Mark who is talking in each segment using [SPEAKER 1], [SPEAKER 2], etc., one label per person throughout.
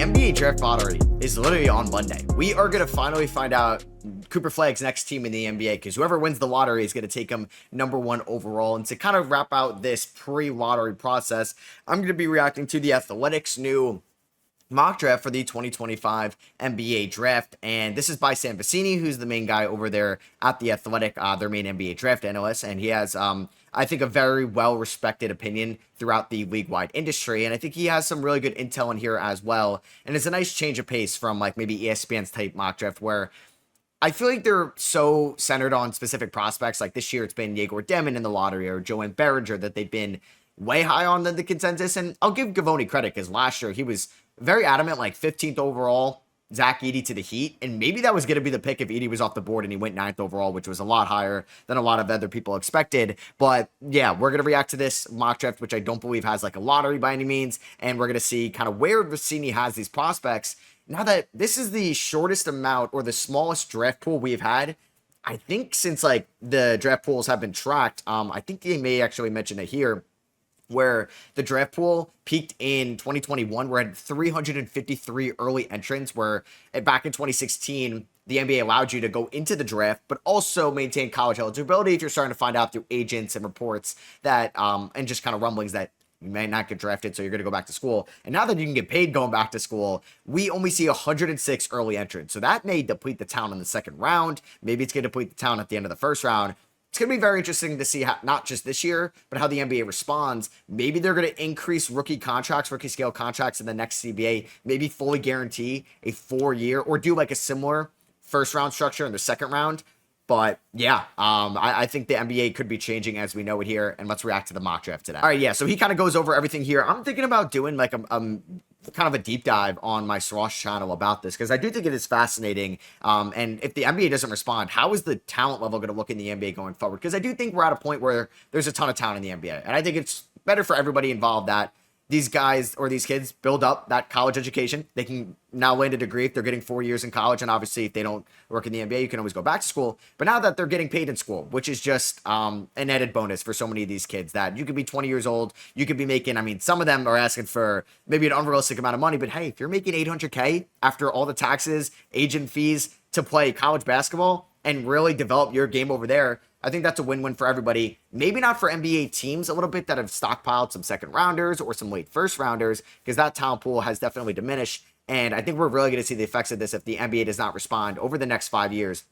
[SPEAKER 1] NBA draft lottery is literally on Monday. We are going to finally find out Cooper Flagg's next team in the NBA, because whoever wins the lottery is going to take him #1 overall. And to kind of wrap out this pre-lottery process, I'm going to be reacting to the Athletics' new mock draft for the 2025 NBA draft. And this is by Sam Vecenie, who's the main guy over there at the Athletic, their main NBA draft analyst. And he has, I think, a very well-respected opinion throughout the league-wide industry. And I think he has some really good intel in here as well. And it's a nice change of pace from like maybe ESPN's type mock draft, where I feel like they're so centered on specific prospects. Like this year, it's been Yegor Demon in the lottery or Joanne Berringer that they've been way high on the consensus. And I'll give Gavoni credit, because last year he was very adamant, like 15th overall, Zach Edey to the Heat. And maybe that was going to be the pick if Edey was off the board and he went 9th overall, which was a lot higher than a lot of other people expected. But yeah, we're going to react to this mock draft, which I don't believe has like a lottery by any means. And we're going to see kind of where Vecenie has these prospects. Now that this is the shortest amount or the smallest draft pool we've had, I think, since like the draft pools have been tracked. I think they may actually mention it here, where the draft pool peaked in 2021, where it had 353 early entrants, where back in 2016, the NBA allowed you to go into the draft, but also maintain college eligibility if you're starting to find out through agents and reports that, and just kind of rumblings that you may not get drafted, so you're going to go back to school. And now that you can get paid going back to school, we only see 106 early entrants. So that may deplete the town in the second round. Maybe it's going to deplete the town at the end of the first round. It's going to be very interesting to see how, not just this year, but how the NBA responds. Maybe they're going to increase rookie contracts, rookie scale contracts in the next CBA, maybe fully guarantee a 4-year, or do like a similar first round structure in the second round. But yeah, I think the NBA could be changing as we know it here. And let's react to the mock draft today. All right, yeah, so he kind of goes over everything here. I'm thinking about doing like a kind of a deep dive on my Swash channel about this, because I do think it is fascinating. And if the NBA doesn't respond, how is the talent level going to look in the NBA going forward? Because I do think we're at a point where there's a ton of talent in the NBA. And I think it's better for everybody involved that these guys or these kids build up that college education. They can now land a degree if they're getting 4 years in college. And obviously, if they don't work in the NBA, you can always go back to school. But now that they're getting paid in school, which is just an added bonus for so many of these kids, that you could be 20 years old, you could be making, I mean, some of them are asking for maybe an unrealistic amount of money. But hey, if you're making $800K after all the taxes, agent fees to play college basketball and really develop your game over there, I think that's a win-win for everybody. Maybe not for NBA teams a little bit that have stockpiled some second rounders or some late first rounders, because that talent pool has definitely diminished. And I think we're really going to see the effects of this if the NBA does not respond over the next 5 years.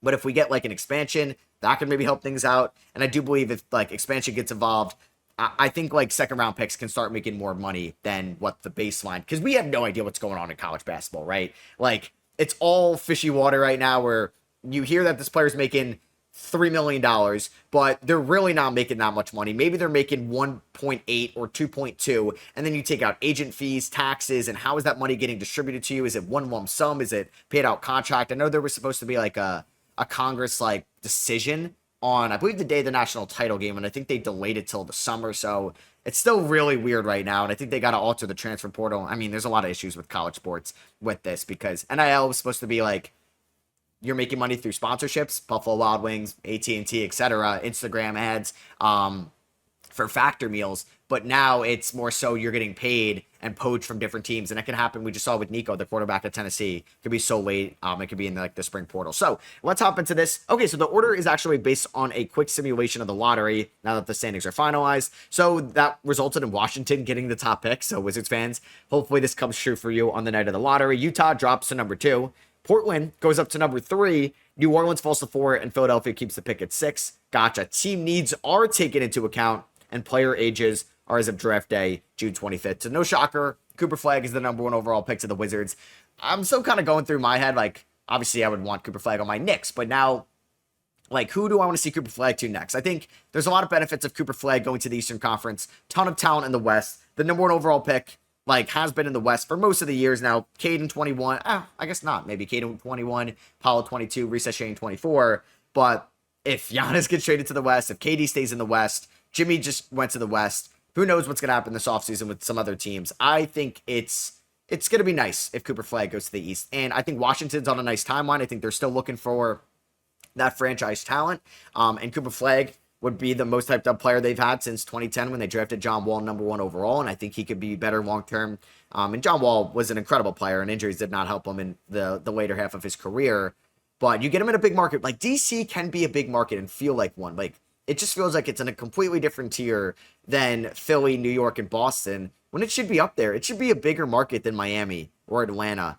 [SPEAKER 1] But if we get like an expansion, that can maybe help things out. And I do believe if like expansion gets involved, I think like second round picks can start making more money than what the baseline, because we have no idea what's going on in college basketball, right? Like it's all fishy water right now, where you hear that this player's making $3 million, but they're really not making that much money. Maybe they're making 1.8 or 2.2, and then you take out agent fees, taxes, and how is that money getting distributed to you? Is it one lump sum? Is it paid out contract? I know there was supposed to be like a Congress like decision on, I believe, the day of the national title game, and I think they delayed it till the summer, so it's still really weird right now, and I think they got to alter the transfer portal. I mean, there's a lot of issues with college sports with this, because NIL was supposed to be like, you're making money through sponsorships, Buffalo Wild Wings, AT&T, etc., Instagram ads, for factor meals. But now it's more so you're getting paid and poached from different teams. And that can happen. We just saw with Nico, the quarterback at Tennessee. It could be so late. It could be in like the spring portal. So let's hop into this. Okay, so the order is actually based on a quick simulation of the lottery now that the standings are finalized. So that resulted in Washington getting the top pick. So Wizards fans, hopefully this comes true for you on the night of the lottery. Utah drops to #2. Portland goes up to #3. New Orleans falls to 4, and Philadelphia keeps the pick at 6. Gotcha. Team needs are taken into account, and player ages are as of draft day, June 25th. So no shocker, Cooper Flagg is the #1 overall pick to the Wizards. I'm still kind of going through my head, like, obviously I would want Cooper Flagg on my Knicks, but now, like, who do I want to see Cooper Flagg to next? I think there's a lot of benefits of Cooper Flagg going to the Eastern Conference. Ton of talent in the West. The #1 overall pick, like, has been in the West for most of the years now. Caden 21, I guess not. Maybe Caden 21, Paulo 22, Reset Shane 24. But if Giannis gets traded to the West, if KD stays in the West, Jimmy just went to the West, who knows what's going to happen this offseason with some other teams. I think it's going to be nice if Cooper Flagg goes to the East. And I think Washington's on a nice timeline. I think they're still looking for that franchise talent. And Cooper Flagg would be the most hyped up player they've had since 2010 when they drafted John Wall number 1 overall, and I think he could be better long term. And John Wall was an incredible player, and injuries did not help him in the later half of his career. But you get him in a big market. Like, DC can be a big market and feel like one. Like, it just feels like it's in a completely different tier than Philly, New York, and Boston, when it should be up there. It should be a bigger market than Miami or Atlanta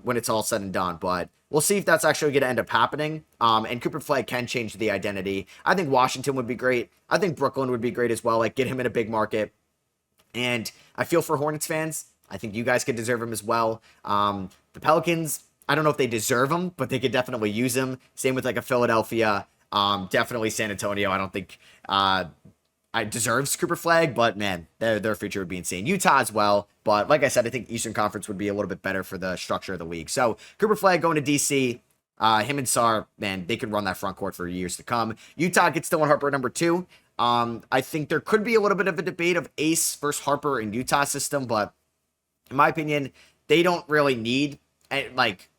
[SPEAKER 1] when it's all said and done. But we'll see if that's actually going to end up happening. And Cooper Flag can change the identity. I think Washington would be great. I think Brooklyn would be great as well. Like, get him in a big market. And I feel for Hornets fans. I think you guys could deserve him as well. The Pelicans, I don't know if they deserve him, but they could definitely use him. Same with like a Philadelphia. Definitely San Antonio. I don't think I deserves Cooper Flag, but man, their future would be insane. Utah as well, but like I said, I think Eastern Conference would be a little bit better for the structure of the league. So Cooper Flag going to DC, him and Sarr, man, they could run that front court for years to come. Utah gets Dylan Harper number 2. I think there could be a little bit of a debate of Ace versus Harper in Utah system, but in my opinion, they don't really need like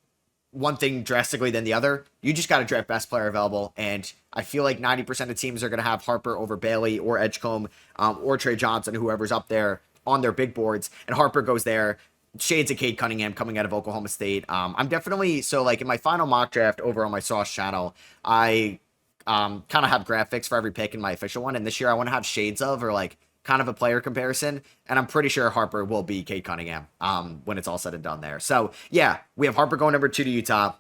[SPEAKER 1] one thing drastically than the other. You just got to draft best player available, and I feel like 90% of teams are going to have Harper over Bailey or Edgecombe or Trey Johnson, whoever's up there on their big boards, and Harper goes there. Shades of Cade Cunningham coming out of Oklahoma State. I'm definitely, so like in my final mock draft over on my Sauce channel, I kind of have graphics for every pick in my official one, and this year I want to have shades of, or like kind of a player comparison, and I'm pretty sure Harper will be Cade Cunningham when it's all said and done there. So yeah, we have Harper going number 2 to Utah,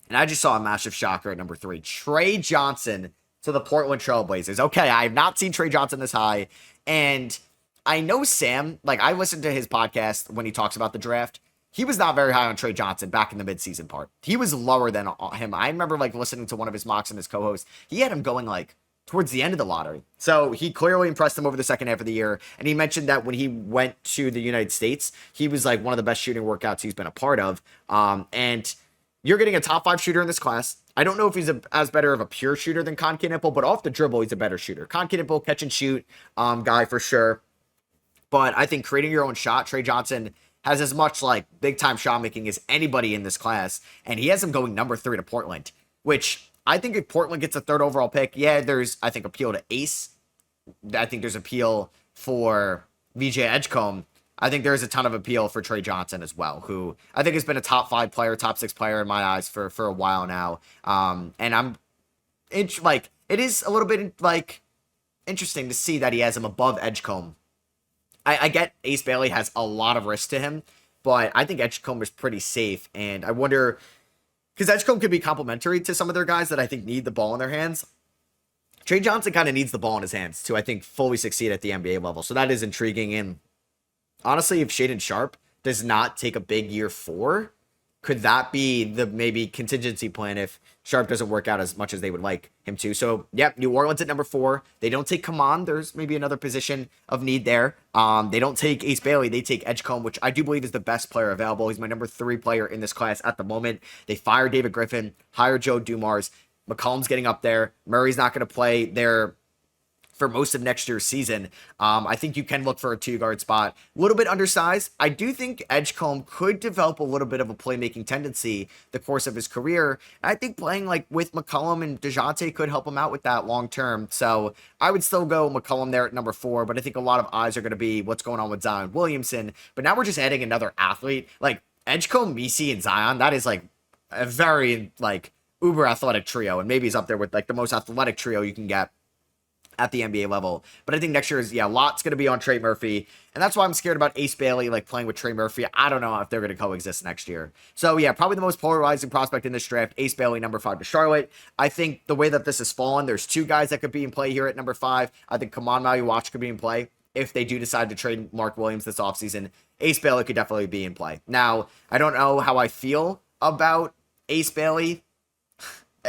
[SPEAKER 1] and I just saw a massive shocker at number 3. Trey Johnson to the Portland Trailblazers. Okay, I have not seen Trey Johnson this high, and I know Sam, like I listened to his podcast when he talks about the draft. He was not very high on Trey Johnson back in the midseason part. He was lower than him. I remember like listening to one of his mocks and his co-host. He had him going like towards the end of the lottery. So he clearly impressed him over the second half of the year. And he mentioned that when he went to the United States, he was like one of the best shooting workouts he's been a part of. And you're getting a top 5 shooter in this class. I don't know if he's as better of a pure shooter than Con Knipple, but off the dribble, he's a better shooter. Con Knipple, catch and shoot guy for sure. But I think creating your own shot, Trey Johnson has as much like big time shot making as anybody in this class. And he has him going number 3 to Portland, which I think if Portland gets a 3rd overall pick, yeah, there's, I think, appeal to Ace. I think there's appeal for VJ Edgecombe. I think there's a ton of appeal for Trey Johnson as well, who I think has been a top 5 player, top 6 player in my eyes for a while now. And it is a little bit like interesting to see that he has him above Edgecombe. I get Ace Bailey has a lot of risk to him, but I think Edgecombe is pretty safe. And I wonder, because Edgecombe could be complementary to some of their guys that I think need the ball in their hands. Trey Johnson kind of needs the ball in his hands to, I think, fully succeed at the NBA level. So that is intriguing. And honestly, if Shaedon Sharpe does not take a big year 4, could that be the maybe contingency plan if Sharpe doesn't work out as much as they would like him to? So, yep, New Orleans at number 4. They don't take Kaman. There's maybe another position of need there. They don't take Ace Bailey. They take Edgecombe, which I do believe is the best player available. He's my number 3 player in this class at the moment. They fired David Griffin, hired Joe Dumars. McCollum's getting up there. Murray's not going to play there for most of next year's season. I think you can look for a 2-guard spot. A little bit undersized. I do think Edgecombe could develop a little bit of a playmaking tendency the course of his career. I think playing like with McCollum and DeJounte could help him out with that long term. So I would still go McCollum there at number 4, but I think a lot of eyes are going to be what's going on with Zion Williamson. But now we're just adding another athlete. Like Edgecombe, Misi, and Zion, that is like a very like uber athletic trio. And maybe he's up there with like the most athletic trio you can get at the NBA level. But I think next year is, a lot's going to be on Trey Murphy. And that's why I'm scared about Ace Bailey, like playing with Trey Murphy. I don't know if they're going to coexist next year. So yeah, probably the most polarizing prospect in this draft, Ace Bailey, number 5 to Charlotte. I think the way that this has fallen, there's 2 guys that could be in play here at number 5. I think Kaman Maluach could be in play if they do decide to trade Mark Williams this offseason. Ace Bailey could definitely be in play. Now, I don't know how I feel about Ace Bailey,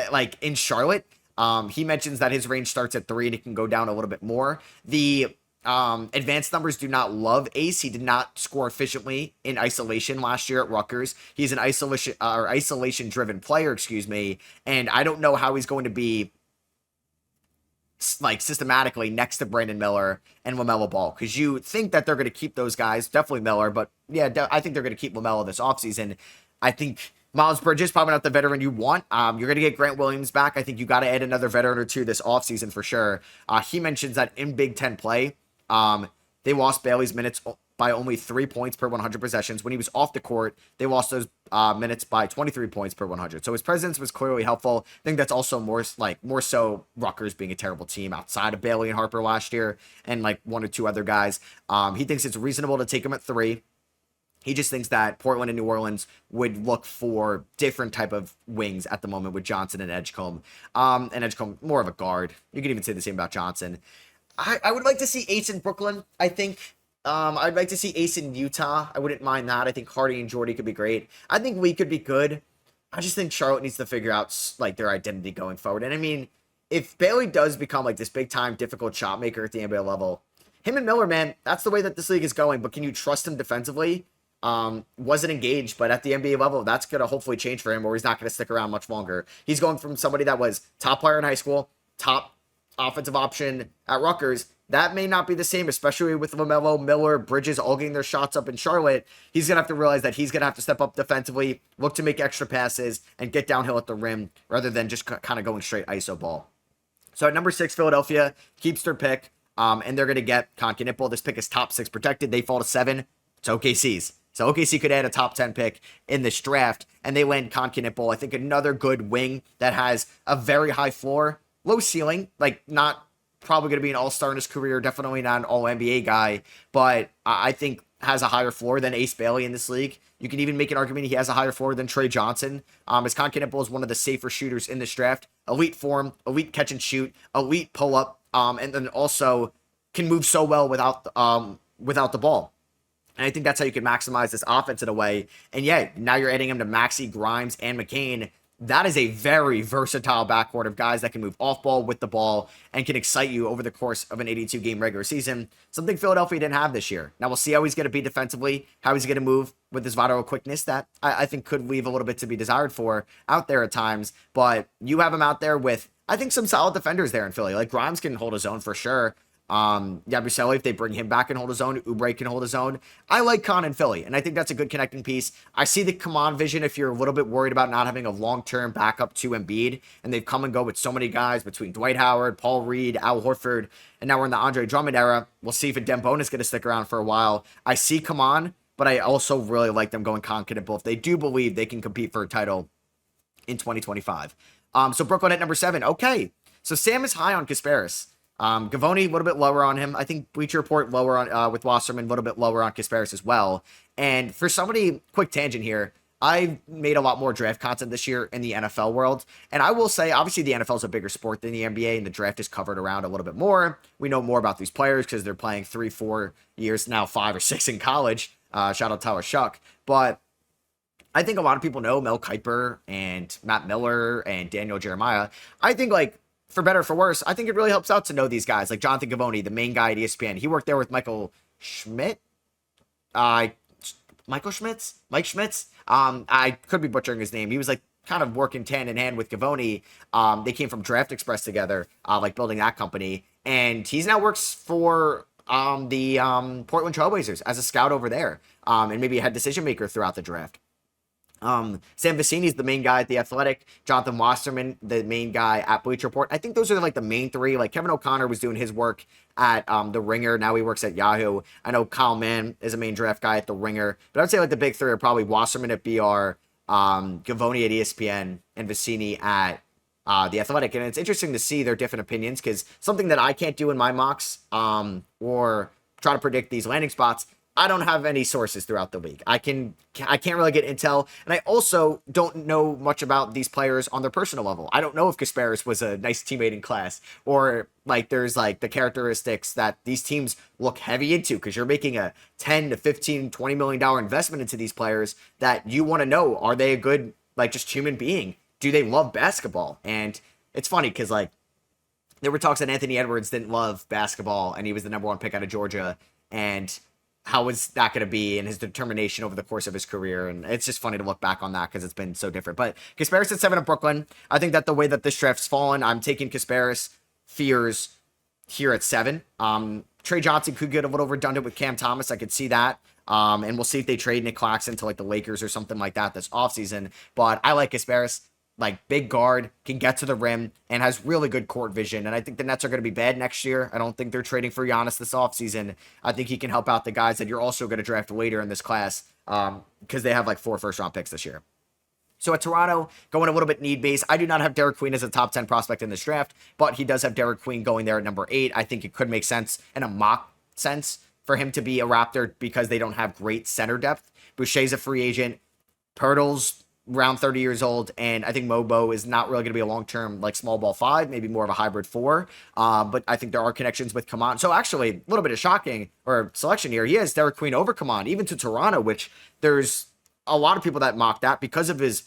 [SPEAKER 1] like in Charlotte. He mentions that his range starts at 3 and it can go down a little bit more. The advanced numbers do not love Ace. He did not score efficiently in isolation last year at Rutgers. He's an isolation driven player, and I don't know how he's going to be like systematically next to Brandon Miller and LaMelo Ball, because you think that they're going to keep those guys, definitely Miller, but yeah, I think they're going to keep LaMelo this offseason. I think Miles Bridges, probably not the veteran you want. You're going to get Grant Williams back. I think you got to add another veteran or two this offseason for sure. He mentions that in Big Ten play, they lost Bailey's minutes by only 3 points per 100 possessions. When he was off the court, they lost those minutes by 23 points per 100. So his presence was clearly helpful. I think that's also more so Rutgers being a terrible team outside of Bailey and Harper last year and like one or two other guys. He thinks it's reasonable to take him at 3. He just thinks that Portland and New Orleans would look for different type of wings at the moment with Johnson and Edgecombe. And Edgecombe, more of a guard. You could even say the same about Johnson. I would like to see Ace in Brooklyn, I think. I'd like to see Ace in Utah. I wouldn't mind that. I think Hardy and Jordy could be great. I think Lee could be good. I just think Charlotte needs to figure out like their identity going forward. And I mean, if Bailey does become like this big time difficult shot maker at the NBA level, him and Miller, man, that's the way that this league is going. But can you trust him defensively? Wasn't engaged, but at the NBA level, that's going to hopefully change for him, or he's not going to stick around much longer. He's going from somebody that was top player in high school, top offensive option at Rutgers. That may not be the same, especially with LaMelo, Miller, Bridges all getting their shots up in Charlotte. He's going to have to realize that he's going to have to step up defensively, look to make extra passes, and get downhill at the rim rather than just kind of going straight ISO ball. So at number 6, Philadelphia keeps their pick, and they're going to get Concanipple. This pick is top 6 protected. They fall to 7. It's OKC's. So OKC could add a top 10 pick in this draft, and they land Concanipple. I think another good wing that has a very high floor, low ceiling, like not probably going to be an all-star in his career, definitely not an all-NBA guy, but I think has a higher floor than Ace Bailey in this league. You can even make an argument he has a higher floor than Trey Johnson, as Concanipple is one of the safer shooters in this draft. Elite form, elite catch and shoot, elite pull-up, and then also can move so well without the ball. And I think that's how you can maximize this offense in a way. And yeah, now you're adding him to Maxey, Grimes, and McCain. That is a very versatile backcourt of guys that can move off ball with the ball and can excite you over the course of an 82-game regular season, something Philadelphia didn't have this year. Now we'll see how he's going to be defensively, how he's going to move with his lateral quickness that I think could leave a little bit to be desired for out there at times. But you have him out there with, I think, some solid defenders there in Philly. Like Grimes can hold his own for sure. Yabusele, if they bring him back and hold his own, Oubre can hold his own. I like Con in Philly, and I think that's a good connecting piece. I see the Kaman vision if you're a little bit worried about not having a long-term backup to Embiid, and they've come and go with so many guys between Dwight Howard, Paul Reed, Al Horford, and now we're in the Andre Drummond era. We'll see if Dembona is going to stick around for a while. I see Kaman, but I also really like them going Concanipple if they do believe they can compete for a title in 2025. So Brooklyn at number 7. Okay, so Sam is high on Kasparis. Gavoni, a little bit lower on him. I think Bleacher Report lower on with Wasserman, a little bit lower on Kasparis as well. And for somebody, quick tangent here, I've made a lot more draft content this year in the NFL world. And I will say, obviously, the NFL is a bigger sport than the NBA, and the draft is covered around a little bit more. We know more about these players because they're playing 3-4 years, now 5 or 6 in college. Shout out Tyler Shuck. But I think a lot of people know Mel Kiper and Matt Miller and Daniel Jeremiah. I think, like, for better or for worse, I think it really helps out to know these guys, like Jonathan Givony, the main guy at ESPN. He worked there with Michael Schmitz. Mike Schmitz. I could be butchering his name. He was like kind of working hand in hand with Givony. They came from Draft Express together, like building that company. And he's now works for the Portland Trailblazers as a scout over there, and maybe a head decision maker throughout the draft. Sam Vecini is the main guy at The Athletic. Jonathan Wasserman, the main guy at Bleacher Report. I think those are like the main 3. Like Kevin O'Connor was doing his work at The Ringer. Now he works at Yahoo. I know Kyle Mann is a main draft guy at The Ringer. But I'd say like the big 3 are probably Wasserman at BR, Givony at ESPN, and Vecini at The Athletic. And it's interesting to see their different opinions because something that I can't do in my mocks or try to predict these landing spots, I don't have any sources throughout the week. I can't really get intel, and I also don't know much about these players on their personal level. I don't know if Kasparis was a nice teammate in class, or like there's like the characteristics that these teams look heavy into because you're making a 10 to 15, $20 million investment into these players that you want to know, are they a good, like, just human being? Do they love basketball? And it's funny because like there were talks that Anthony Edwards didn't love basketball and he was the number 1 pick out of Georgia, and how is that going to be in his determination over the course of his career? And it's just funny to look back on that because it's been so different. But Kasparis at 7 at Brooklyn. I think that the way that this draft's fallen, I'm taking Kasparis fears here at 7. Trey Johnson could get a little redundant with Cam Thomas. I could see that. And we'll see if they trade Nick Claxton to like the Lakers or something like that this offseason. But I like Asparis. Like, big guard, can get to the rim, and has really good court vision. And I think the Nets are going to be bad next year. I don't think they're trading for Giannis this offseason. I think he can help out the guys that you're also going to draft later in this class, because they have like 4 first-round picks this year. So at Toronto, going a little bit need-based. I do not have Derek Queen as a top 10 prospect in this draft, but he does have Derek Queen going there at number 8. I think it could make sense in a mock sense for him to be a Raptor because they don't have great center depth. Boucher's a free agent. Pirtle's around 30 years old, and I think Mobo is not really going to be a long-term like small ball 5, maybe more of a hybrid 4. But I think there are connections with Kaman. So actually, a little bit of shocking or selection here. He has Derek Queen over Kaman, even to Toronto, which there's a lot of people that mock that because of his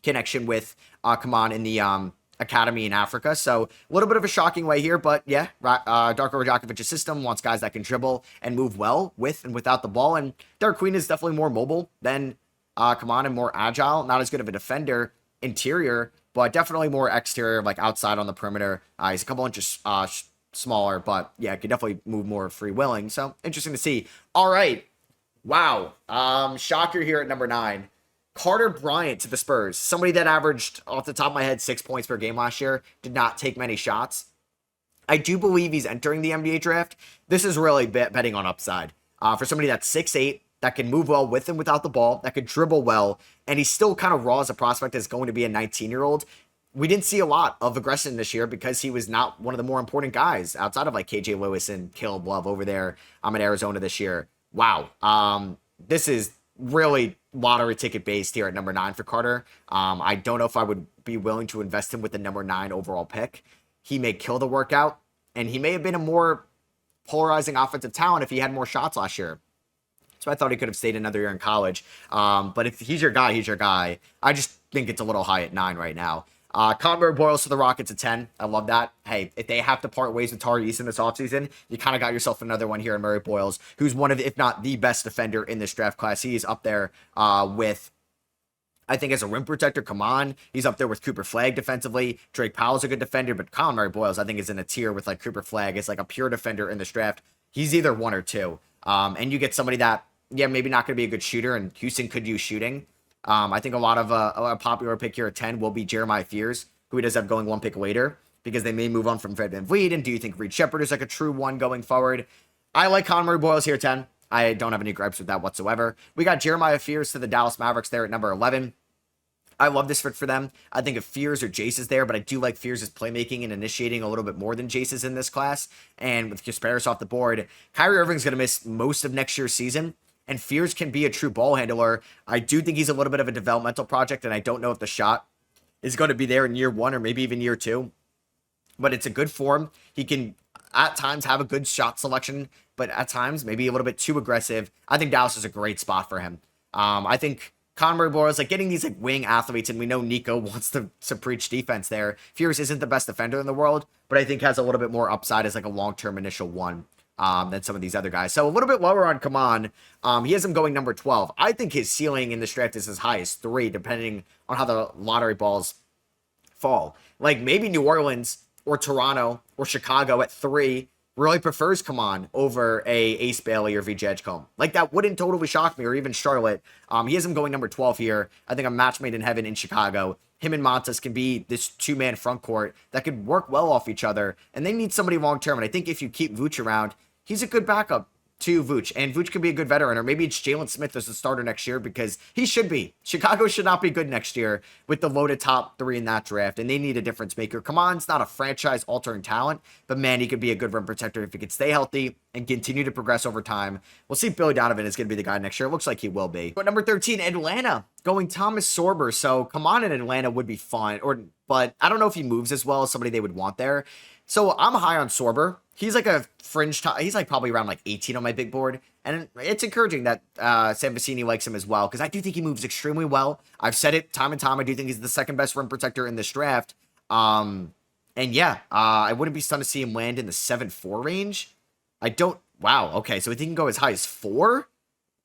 [SPEAKER 1] connection with Kaman in the academy in Africa. So a little bit of a shocking way here, but yeah, Darko Rajakovic's system wants guys that can dribble and move well with and without the ball. And Derek Queen is definitely more mobile than Kaman and more agile. Not as good of a defender interior, but definitely more exterior, like outside on the perimeter. He's a couple inches smaller, but yeah, can definitely move more free-willing. So interesting to see. All right. Wow. Shocker here at number 9. Carter Bryant to the Spurs. Somebody that averaged, off the top of my head, 6 points per game last year. Did not take many shots. I do believe he's entering the NBA draft. This is really betting on upside. For somebody that's 6'8", that can move well with and without the ball, that could dribble well, and he's still kind of raw as a prospect as going to be a 19-year-old. We didn't see a lot of aggression this year because he was not one of the more important guys outside of like KJ Lewis and Caleb Love over there in Arizona this year. Wow. This is really lottery ticket based here at number 9 for Carter. I don't know if I would be willing to invest him with the number 9 overall pick. He may kill the workout, and he may have been a more polarizing offensive talent if he had more shots last year. So I thought he could have stayed another year in college. But if he's your guy, he's your guy. I just think it's a little high at 9 right now. Conor Boyles to the Rockets at 10. I love that. Hey, if they have to part ways with Tari Eason this offseason, you kind of got yourself another one here in Murray Boyles, who's one of, if not the best defender in this draft class. He's up there with, I think, as a rim protector, come on. He's up there with Cooper Flagg defensively. Drake Powell's a good defender, but Colin Murray Boyles, I think, is in a tier with like Cooper Flagg. It's like a pure defender in this draft. He's either 1 or 2. And you get somebody that, yeah, maybe not going to be a good shooter, and Houston could use shooting. I think a lot of a popular pick here at 10 will be Jeremiah Fears, who he does have going 1 pick later, because they may move on from Fred VanVleet. And do you think Reed Shepard is like a true 1 going forward? I like Conor Murray Boyles here at 10. I don't have any gripes with that whatsoever. We got Jeremiah Fears to the Dallas Mavericks there at number 11. I love this fit for them. I think if Fears or Jace is there, but I do like Fears' playmaking and initiating a little bit more than Jace is in this class. And with Kasparis off the board, Kyrie Irving's going to miss most of next year's season. And Fears can be a true ball handler. I do think he's a little bit of a developmental project, and I don't know if the shot is going to be there in year 1 or maybe even year 2. But it's a good form. He can, at times, have a good shot selection, but at times, maybe a little bit too aggressive. I think Dallas is a great spot for him. I think Conor Boyles, like getting these like wing athletes, and we know Nico wants to preach defense there. Fears isn't the best defender in the world, but I think has a little bit more upside as like a long-term initial 1. Than some of these other guys. So a little bit lower on Kaman. He has him going number 12. I think his ceiling in this draft is as high as 3, depending on how the lottery balls fall. Like maybe New Orleans or Toronto or Chicago at 3 really prefers Kaman over a Ace Bailey or VJ Edgecombe. Like that wouldn't totally shock me, or even Charlotte. He has him going number 12 here. I think a match made in heaven in Chicago. Him and Montes can be this 2-man front court that could work well off each other, and they need somebody long-term. And I think if you keep Vooch around, he's a good backup to Vooch, and Vooch could be a good veteran, or maybe it's Jalen Smith as the starter next year, because he should be. Chicago should not be good next year with the loaded top 3 in that draft, and they need a difference maker. Kaman's not a franchise-altering talent, but man, he could be a good rim protector if he could stay healthy and continue to progress over time. We'll see if Billy Donovan is going to be the guy next year. It looks like he will be. But number 13, Atlanta, going Thomas Sorber. So Kaman in Atlanta would be fun, but I don't know if he moves as well as somebody they would want there. So I'm high on Sorber. He's like a fringe top. He's like probably around like 18 on my big board. And it's encouraging that Sam Vecini likes him as well, because I do think he moves extremely well. I've said it time and time. I do think he's the second best rim protector in this draft. And yeah, I wouldn't be stunned to see him land in the 7-4 range. I don't. Wow. Okay. So he can go as high as 4.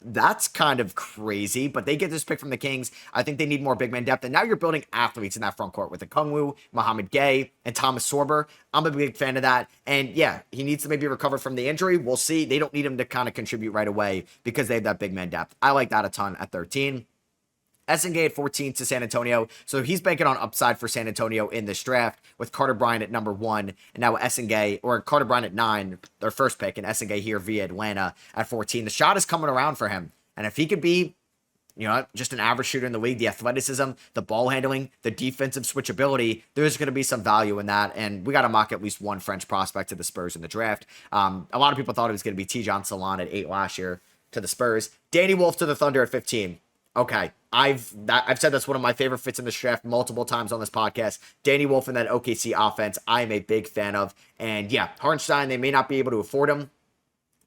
[SPEAKER 1] That's kind of crazy, but they get this pick from the Kings. I think they need more big man depth, and now you're building athletes in that front court with Okongwu, Mohamed Gay, and Thomas Sorber. I'm a big fan of that, and yeah, he needs to maybe recover from the injury. We'll see. They don't need him to kind of contribute right away because they have that big man depth. I like that a ton at 13. SNG at 14 to San Antonio. So he's banking on upside for San Antonio in this draft with Carter Bryant at number 1. And now SNG, or Carter Bryant at 9, their first pick, and SNG here via Atlanta at 14. The shot is coming around for him. And if he could be, just an average shooter in the league, the athleticism, the ball handling, the defensive switchability, there's going to be some value in that. And we got to mock at least one French prospect to the Spurs in the draft. A lot of people thought it was going to be Tidjane Salaün at 8 last year to the Spurs. Danny Wolf to the Thunder at 15. Okay, I've said that's one of my favorite fits in this draft multiple times on this podcast. Danny Wolf in that OKC offense, I'm a big fan of. And yeah, Hartenstein, they may not be able to afford him,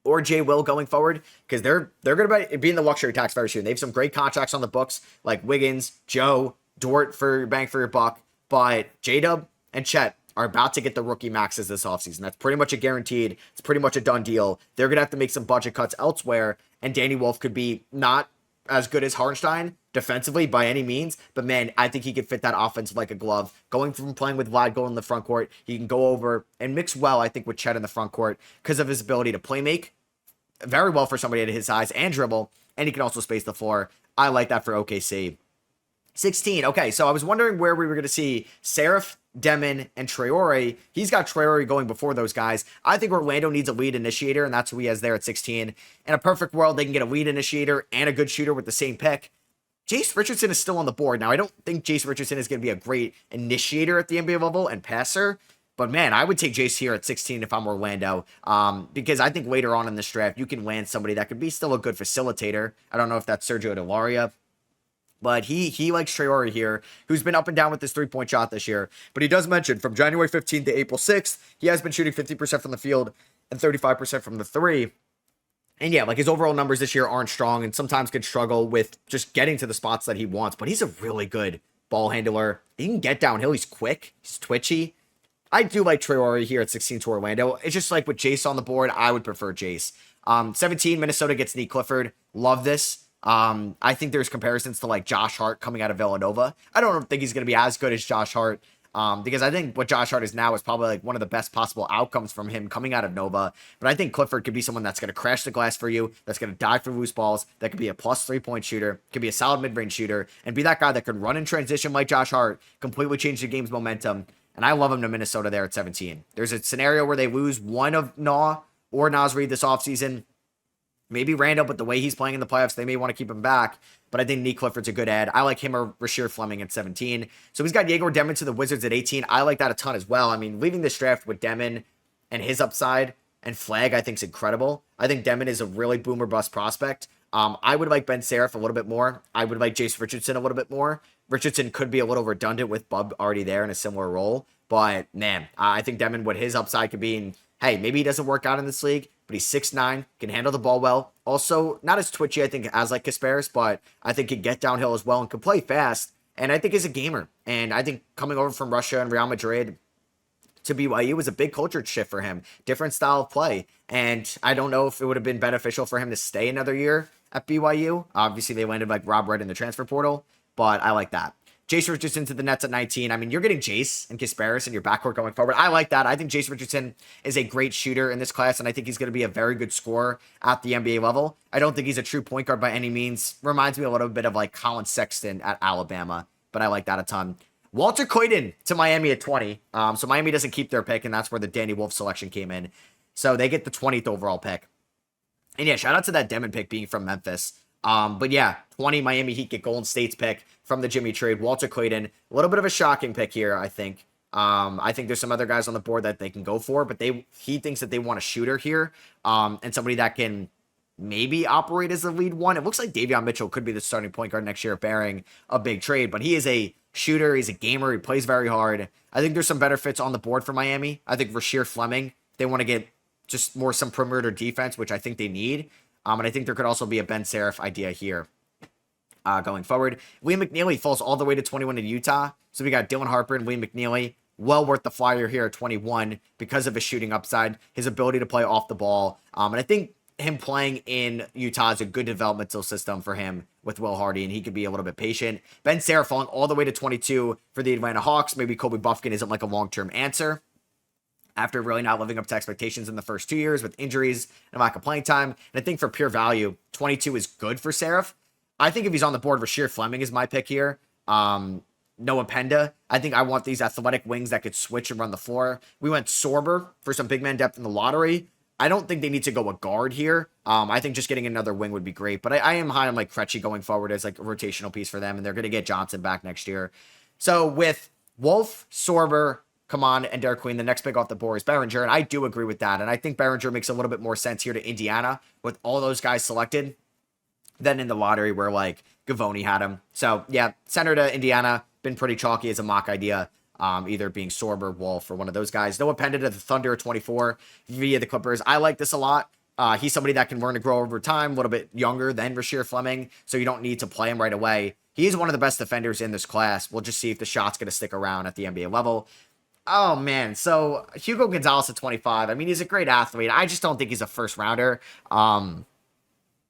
[SPEAKER 1] or Jay Will going forward, because they're going to be in the luxury tax very soon. They have some great contracts on the books, like Wiggins, Joe, Dort for your bang for your buck. But J-Dub and Chet are about to get the rookie maxes this offseason. That's pretty much a guaranteed. It's pretty much a done deal. They're going to have to make some budget cuts elsewhere, and Danny Wolf could be not as good as Hartenstein defensively by any means, but man, I think he could fit that offense like a glove. Going from playing with Vlad going in the front court, he can go over and mix well, I think, with Chet in the front court because of his ability to play make very well for somebody at his size and dribble, and he can also space the floor. I like that for OKC. 16. Okay, so I was wondering where we were going to see Seraph, Demon, and Traore. He's got Traore going before those guys. I think Orlando needs a lead initiator, and that's who he has there at 16. In a perfect world, they can get a lead initiator and a good shooter with the same pick. Jace Richardson is still on the board. Now, I don't think Jace Richardson is going to be a great initiator at the NBA level and passer, but man, I would take Jace here at 16 if I'm Orlando, because I think later on in this draft, you can land somebody that could be still a good facilitator. I don't know if that's Sergio Delaria, but he likes Traore here, who's been up and down with his three-point shot this year. But he does mention from January 15th to April 6th, he has been shooting 50% from the field and 35% from the three. And yeah, like his overall numbers this year aren't strong and sometimes can struggle with just getting to the spots that he wants. But he's a really good ball handler. He can get downhill. He's quick. He's twitchy. I do like Traore here at 16 to Orlando. It's just like with Jace on the board, I would prefer Jace. 17, Minnesota gets Nick Clifford. Love this. I think there's comparisons to like Josh Hart coming out of Villanova. I don't think he's going to be as good as Josh Hart, because I think what Josh Hart is now is probably like one of the best possible outcomes from him coming out of Nova. But I think Clifford could be someone that's going to crash the glass for you, that's going to die for loose balls, that could be a plus 3-point shooter, could be a solid mid-range shooter, and be that guy that could run in transition like Josh Hart, completely change the game's momentum. And I love him to Minnesota there at 17. There's a scenario where they lose one of Naw or Naz Reid this offseason. Maybe Randall, but the way he's playing in the playoffs, they may want to keep him back. But I think Nick Clifford's a good ad. I like him or Rasheer Fleming at 17. So he's got Yegor Demon to the Wizards at 18. I like that a ton as well. I mean, leaving this draft with Demon and his upside and Flag, I think is incredible. I think Demon is a really boomer bust prospect. I would like Ben Seraph a little bit more. I would like Jace Richardson a little bit more. Richardson could be a little redundant with Bub already there in a similar role. But man, I think Demon, what his upside could be, and hey, maybe he doesn't work out in this league, but he's 6'9", can handle the ball well. Also, not as twitchy, I think, as like Kasparis, but I think can get downhill as well and can play fast. And I think he's a gamer. And I think coming over from Russia and Real Madrid to BYU was a big culture shift for him. Different style of play. And I don't know if it would have been beneficial for him to stay another year at BYU. Obviously, they landed like Rob Red in the transfer portal, but I like that. Jace Richardson to the Nets at 19. I mean, you're getting Jace and Kasparis in your backcourt going forward. I like that. I think Jace Richardson is a great shooter in this class, and I think he's going to be a very good scorer at the NBA level. I don't think he's a true point guard by any means. Reminds me a little bit of like Colin Sexton at Alabama, but I like that a ton. Walter Clayton to Miami at 20. So Miami doesn't keep their pick, and that's where the Danny Wolf selection came in. So they get the 20th overall pick. And yeah, shout out to that Demon pick being from Memphis. But yeah, 20 Miami Heat get Golden State's pick from the Jimmy trade. Walter Clayton, a little bit of a shocking pick here, I think. I think there's some other guys on the board that they can go for, but he thinks that they want a shooter here, and somebody that can maybe operate as the lead one. It looks like Davion Mitchell could be the starting point guard next year, bearing a big trade, but he is a shooter. He's a gamer. He plays very hard. I think there's some better fits on the board for Miami. I think Rasheer Fleming, they want to get just more some perimeter defense, which I think they need. And I think there could also be a Ben Seraph idea here going forward. Liam McNeely falls all the way to 21 in Utah. So we got Dylan Harper and Liam McNeely. Well worth the flyer here at 21 because of his shooting upside, his ability to play off the ball. And I think him playing in Utah is a good developmental system for him with Will Hardy, and he could be a little bit patient. Ben Serra falling all the way to 22 for the Atlanta Hawks. Maybe Kobe Buffkin isn't like a long-term answer after really not living up to expectations in the first 2 years with injuries and lack of playing time. And I think for pure value, 22 is good for Seraph. I think if he's on the board, Rasheer Fleming is my pick here. Noah Penda. I think I want these athletic wings that could switch and run the floor. We went Sorber for some big man depth in the lottery. I don't think they need to go a guard here. I think just getting another wing would be great. But I am high on like Krejci going forward as like a rotational piece for them. And they're going to get Johnson back next year. So with Wolf, Sorber, come on, and Derek Queen, the next pick off the board is Behringer, and I do agree with that. And I think Behringer makes a little bit more sense here to Indiana with all those guys selected than in the lottery where like Gavoni had him. So yeah, center to Indiana, been pretty chalky as a mock idea. Either being Sorber, Wolf, or one of those guys. Noah Penda to the Thunder at 24 via the Clippers. I like this a lot. He's somebody that can learn to grow over time, a little bit younger than Rasheer Fleming, so you don't need to play him right away. He is one of the best defenders in this class. We'll just see if the shot's going to stick around at the NBA level. Oh, man. So Hugo Gonzalez at 25. I mean, he's a great athlete. I just don't think he's a first rounder.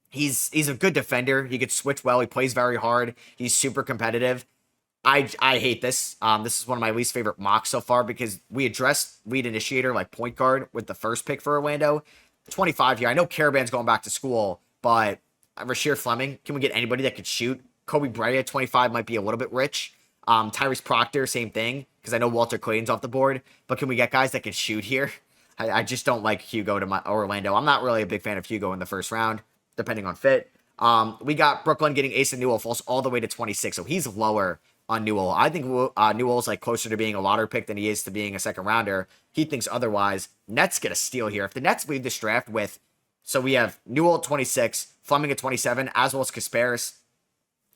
[SPEAKER 1] He's a good defender. He could switch well. He plays very hard. He's super competitive. I hate this. This is one of my least favorite mocks so far because we addressed lead initiator like point guard with the first pick for Orlando. 25 here. I know Caravan's going back to school, but Rasheer Fleming, can we get anybody that could shoot? Kobe Bryant at 25 might be a little bit rich. Tyrese Proctor, same thing, because I know Walter Clayton's off the board, but can we get guys that can shoot here? I just don't like Hugo to my Orlando. I'm not really a big fan of Hugo in the first round, depending on fit. We got Brooklyn getting Asa Newell, falls all the way to 26, so he's lower on Newell. I think Newell's like closer to being a lottery pick than he is to being a second rounder. He thinks otherwise. Nets get a steal here. If the Nets leave this draft with, so we have Newell at 26, Fleming at 27, as well as Kasparis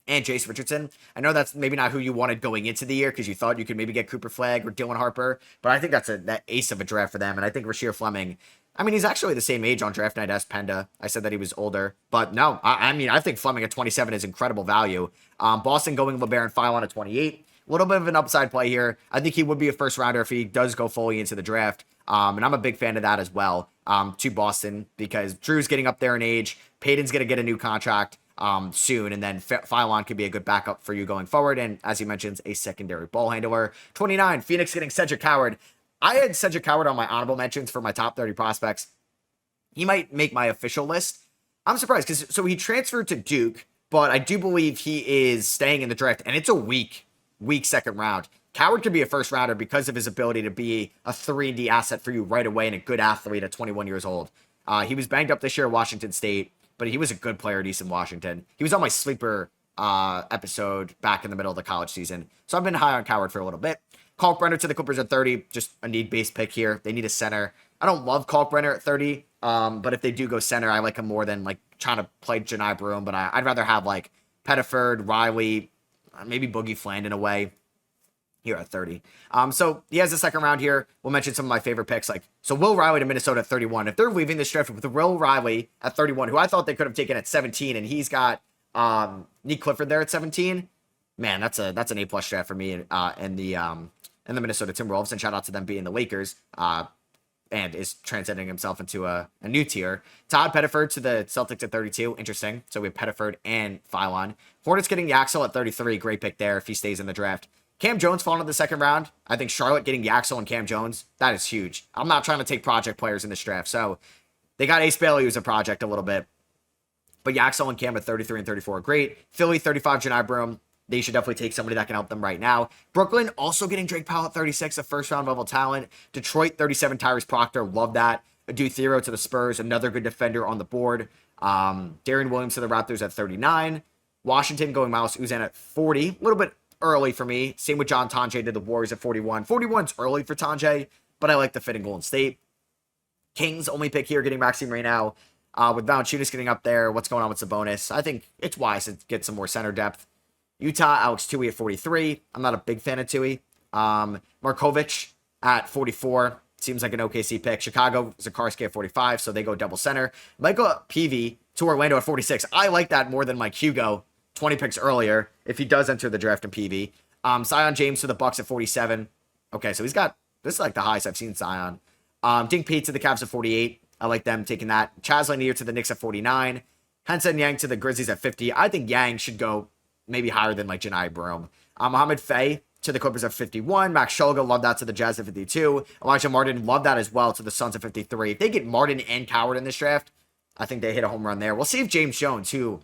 [SPEAKER 1] and Jace Richardson. I know that's maybe not who you wanted going into the year because you thought you could maybe get Cooper Flagg or Dylan Harper, but I think that's that ace of a draft for them. And I think Rasheer Fleming, I mean, he's actually the same age on draft night as Penda. I said that he was older, but no, I think Fleming at 27 is incredible value. Boston going LeBaron Philon at 28. A little bit of an upside play here. I think he would be a first rounder if he does go fully into the draft. And I'm a big fan of that as well, to Boston, because Drew's getting up there in age. Payton's going to get a new contract soon, and then Philon could be a good backup for you going forward. And as you mentioned, a secondary ball handler. 29, Phoenix getting Cedric Howard. I had Cedric Howard on my honorable mentions for my top 30 prospects. He might make my official list. I'm surprised because he transferred to Duke, but I do believe he is staying in the draft, and it's a weak second round. Coward could be a first rounder because of his ability to be a 3D asset for you right away and a good athlete at 21 years old. He was banged up this year at Washington State, but he was a good player at Eastern Washington. He was on my sleeper episode back in the middle of the college season. So I've been high on Coward for a little bit. Kalkbrenner to the Clippers at 30, just a need-based pick here. They need a center. I don't love Kalkbrenner at 30, but if they do go center, I like him more than like trying to play Janai Broom, but I'd rather have like Pettiford, Riley, maybe Boogie Fland in a way here at 30. So he has the second round here. We'll mention some of my favorite picks. So Will Riley to Minnesota at 31. If they're leaving this draft with Will Riley at 31, who I thought they could have taken at 17, and he's got Nick Clifford there at 17, man, that's an A+ draft for me in the Minnesota Timberwolves. And shout out to them being the Lakers. And is transcending himself into a new tier. Todd Pettiford to the Celtics at 32. Interesting. So we have Pettiford and Philon. Hornets getting Yaxel at 33. Great pick there if he stays in the draft. Cam Jones falling in the second round. I think Charlotte getting Yaxel and Cam Jones, that is huge. I'm not trying to take project players in this draft. So they got Ace Bailey, who's a project a little bit. But Yaxel and Cam at 33 and 34 are great. Philly, 35, Janai Broom. They should definitely take somebody that can help them right now. Brooklyn also getting Drake Powell at 36, a first-round level talent. Detroit, 37, Tyrese Proctor. Love that. Adu Thero to the Spurs, another good defender on the board. Darren Williams to the Raptors at 39. Washington going Miles Uzan at 40. A little bit early for me. Same with John Tonje to the Warriors at 41. 41's early for Tonje, but I like the fit in Golden State. Kings only pick here, getting Maxime Reynal. With Valanciunas getting up there, what's going on with Sabonis? I think it's wise to get some more center depth. Utah, Alex Tui at 43. I'm not a big fan of Tui. Markovic at 44. Seems like an OKC pick. Chicago, Zakarski at 45, so they go double center. Michael Peavy to Orlando at 46. I like that more than Mike Hugo, 20 picks earlier, if he does enter the draft in Peavy. Zion James to the Bucks at 47. Okay, so he's got, this is like the highest I've seen Zion. Dink Pete to the Cavs at 48. I like them taking that. Chaz Lanier to the Knicks at 49. Henson Yang to the Grizzlies at 50. I think Yang should go maybe higher than like Janai Broome. Mohamed Faye to the Clippers at 51. Max Shulga, love that to the Jazz at 52. Elijah Martin, love that as well to the Suns at 53. If they get Martin and Coward in this draft, I think they hit a home run there. We'll see if James Jones, who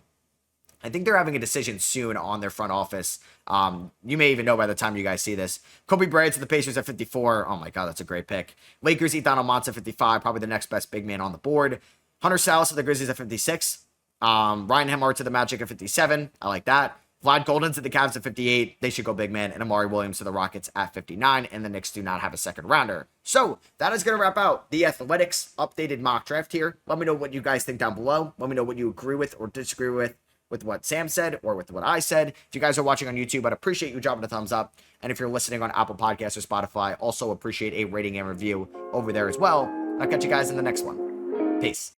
[SPEAKER 1] I think they're having a decision soon on their front office. You may even know by the time you guys see this. Kobe Bryant to the Pacers at 54. Oh my God, that's a great pick. Lakers, Ethan Almonte at 55. Probably the next best big man on the board. Hunter Sallis to the Grizzlies at 56. Ryan Hemar to the Magic at 57. I like that. Vlad Golden to the Cavs at 58. They should go big man. And Amari Williams to the Rockets at 59. And the Knicks do not have a second rounder. So that is going to wrap out the Athletics updated mock draft here. Let me know what you guys think down below. Let me know what you agree with or disagree with what Sam said or with what I said. If you guys are watching on YouTube, I'd appreciate you dropping a thumbs up. And if you're listening on Apple Podcasts or Spotify, also appreciate a rating and review over there as well. I'll catch you guys in the next one. Peace.